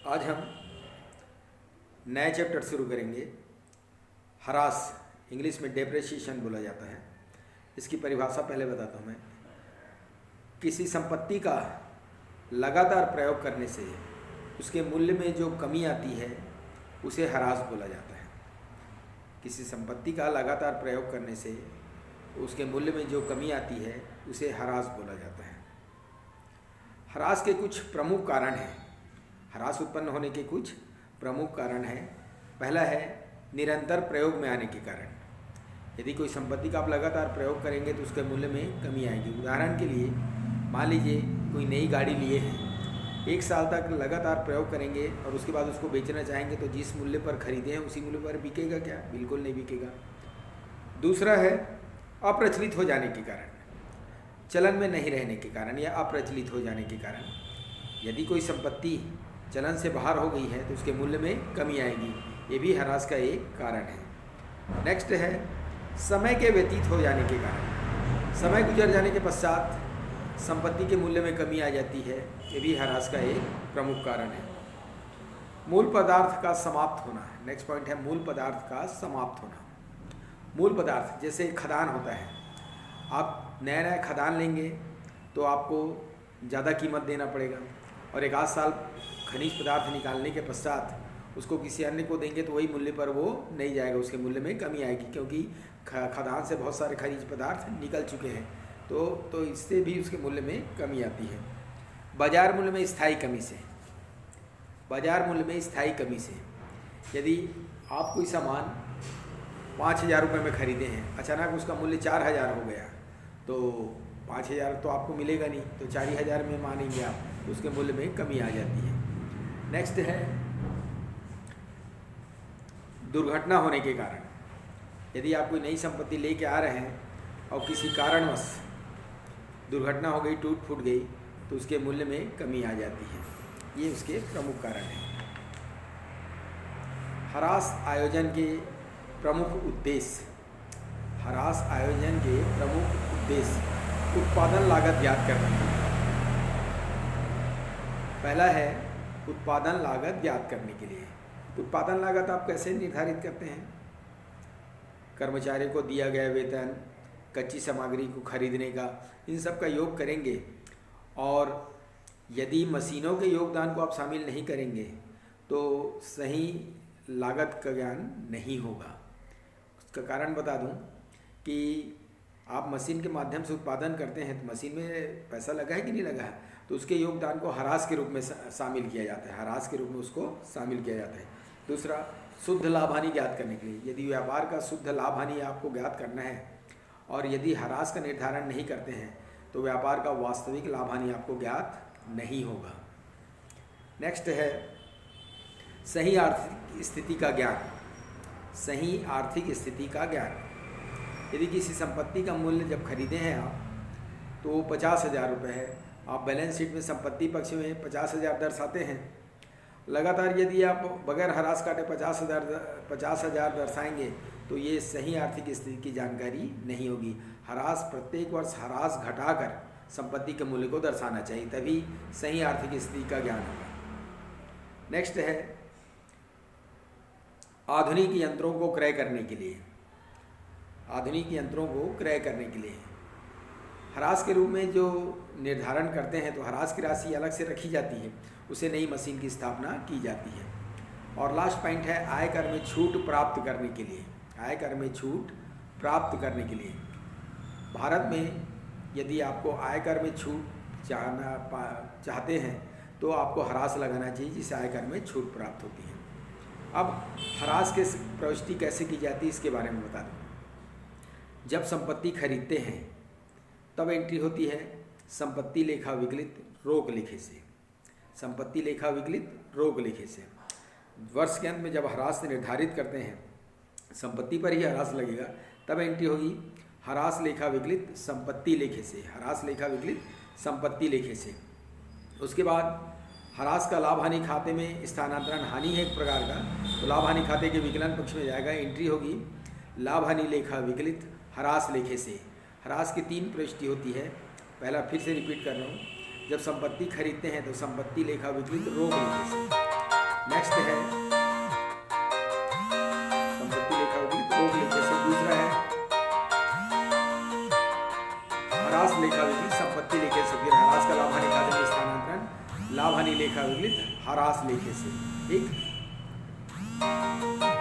आज हम नए चैप्टर शुरू करेंगे। हरास, इंग्लिश में डेप्रिसिएशन बोला जाता है। इसकी परिभाषा पहले बताता हूँ मैं। किसी संपत्ति का लगातार प्रयोग करने से उसके मूल्य में जो कमी आती है उसे हरास बोला जाता है। किसी संपत्ति का लगातार प्रयोग करने से उसके मूल्य में जो कमी आती है उसे हरास बोला जाता है। हरास के कुछ प्रमुख कारण हैं। हरास उत्पन्न होने के कुछ प्रमुख कारण हैं। पहला है निरंतर प्रयोग में आने के कारण। यदि कोई संपत्ति का आप लगातार प्रयोग करेंगे तो उसके मूल्य में कमी आएगी। उदाहरण के लिए मान लीजिए कोई नई गाड़ी लिए हैं, 1 साल तक लगातार प्रयोग करेंगे और उसके बाद उसको बेचना चाहेंगे तो जिस मूल्य पर खरीदे हैं उसी मूल्य पर बिकेगा क्या? बिल्कुल नहीं बिकेगा। दूसरा है अप्रचलित हो जाने के कारण, चलन में नहीं रहने के कारण या अप्रचलित हो जाने के कारण। यदि कोई संपत्ति चलन से बाहर हो गई है तो उसके मूल्य में कमी आएगी। ये भी हरास का एक कारण है। नेक्स्ट है समय के व्यतीत हो जाने के कारण। समय गुजर जाने के पश्चात संपत्ति के मूल्य में कमी आ जाती है। ये भी हरास का एक प्रमुख कारण है। मूल पदार्थ का समाप्त होना। नेक्स्ट पॉइंट है मूल पदार्थ का समाप्त होना। मूल पदार्थ जैसे खदान होता है, आप नया नया खदान लेंगे तो आपको ज़्यादा कीमत देना पड़ेगा और 1 आध साल खनिज पदार्थ निकालने के पश्चात उसको किसी अन्य को देंगे तो वही मूल्य पर वो नहीं जाएगा, उसके मूल्य में कमी आएगी क्योंकि खदान से बहुत सारे खनिज पदार्थ निकल चुके हैं। तो इससे भी उसके मूल्य में कमी आती है। बाजार मूल्य में स्थायी कमी से। बाजार मूल्य में स्थायी कमी से यदि आप कोई सामान 5,000 रुपये में खरीदे हैं, अचानक उसका मूल्य 4,000 हो गया तो 5,000 तो आपको मिलेगा नहीं, तो 4,000 में मानेंगे आप, तो उसके मूल्य में कमी आ जाती है। नेक्स्ट है दुर्घटना होने के कारण। यदि आप कोई नई संपत्ति लेके आ रहे हैं और किसी कारणवश दुर्घटना हो गई, टूट फूट गई, तो उसके मूल्य में कमी आ जाती है। ये उसके प्रमुख कारण हैं। हरास आयोजन के प्रमुख उद्देश्य। हरास आयोजन के प्रमुख उद्देश्य उत्पादन लागत ज्ञात करना। पहला है उत्पादन लागत ज्ञात करने के लिए। उत्पादन लागत आप कैसे निर्धारित करते हैं? कर्मचारी को दिया गया वेतन, कच्ची सामग्री को खरीदने का, इन सब का योग करेंगे और यदि मशीनों के योगदान को आप शामिल नहीं करेंगे तो सही लागत का ज्ञान नहीं होगा। उसका कारण बता दूं कि आप मशीन के माध्यम से उत्पादन करते हैं तो मशीन में पैसा लगा है कि नहीं लगा है, तो उसके योगदान को हरास के रूप में शामिल किया जाता है। हरास के रूप में उसको शामिल किया जाता है। दूसरा, शुद्ध लाभ हानि ज्ञात करने के लिए। यदि व्यापार का शुद्ध लाभ हानि आपको ज्ञात करना है और यदि हरास का निर्धारण नहीं करते हैं तो व्यापार का वास्तविक लाभ हानि आपको ज्ञात नहीं होगा। नेक्स्ट है सही आर्थिक स्थिति का ज्ञान। सही आर्थिक स्थिति का ज्ञान। यदि किसी संपत्ति का मूल्य जब खरीदे हैं आप तो वो 50,000 रुपये है, आप बैलेंस शीट में संपत्ति पक्ष में 50,000 दर्शाते हैं। लगातार यदि आप बगैर हरास काटे 50,000 दर्शाएंगे तो ये सही आर्थिक स्थिति की जानकारी नहीं होगी। हरास प्रत्येक वर्ष हरास घटाकर संपत्ति के मूल्य को दर्शाना चाहिए, तभी सही आर्थिक स्थिति का ज्ञान होगा। नेक्स्ट है आधुनिक यंत्रों को क्रय करने के लिए। आधुनिक यंत्रों को क्रय करने के लिए हरास के रूप में जो निर्धारण करते हैं तो हरास की राशि अलग से रखी जाती है, उसे नई मशीन की स्थापना की जाती है। और लास्ट पॉइंट है आयकर में छूट प्राप्त करने के लिए। आयकर में छूट प्राप्त करने के लिए भारत में यदि आपको आयकर में छूट चाहते हैं तो आपको हरास लगाना चाहिए, जिससे आयकर में छूट प्राप्त होती है। अब हरास के प्रविष्टि कैसे की जाती है इसके बारे में बता दूँ। जब संपत्ति खरीदते हैं तब एंट्री होती है संपत्ति लेखा विकलित रोक लिखे से। संपत्ति लेखा विकलित रोक लिखे से वर्ष के अंत में जब हरास निर्धारित करते हैं, संपत्ति पर ही हरास लगेगा, तब एंट्री होगी हरास लेखा विकलित संपत्ति लेखे से। हरास लेखा विकलित संपत्ति लेखे से। उसके बाद हरास का लाभ हानि खाते में स्थानांतरण हानि है एक प्रकार का, तो लाभ हानि खाते के विकलन पक्ष में जाएगा। एंट्री होगी लाभ हानि लेखा विकलित हरास लेखे से। हरास की 3 प्रविष्टि होती है। पहला फिर से रिपीट कर रहा हूँ, जब संपत्ति खरीदते हैं तो संपत्ति लेखा विकलित रोक लेखे से। नेक्स्ट है संपत्ति लेखा विपरीत रोग लेखे से। दूसरा है ह्रास लेखा विपरीत संपत्ति लेखे से। फिर ह्रास का लाभ हानि खाते में स्थानांतरण लाभ हानि लेखा विपरीत ह्रास लेखे से। ठीक।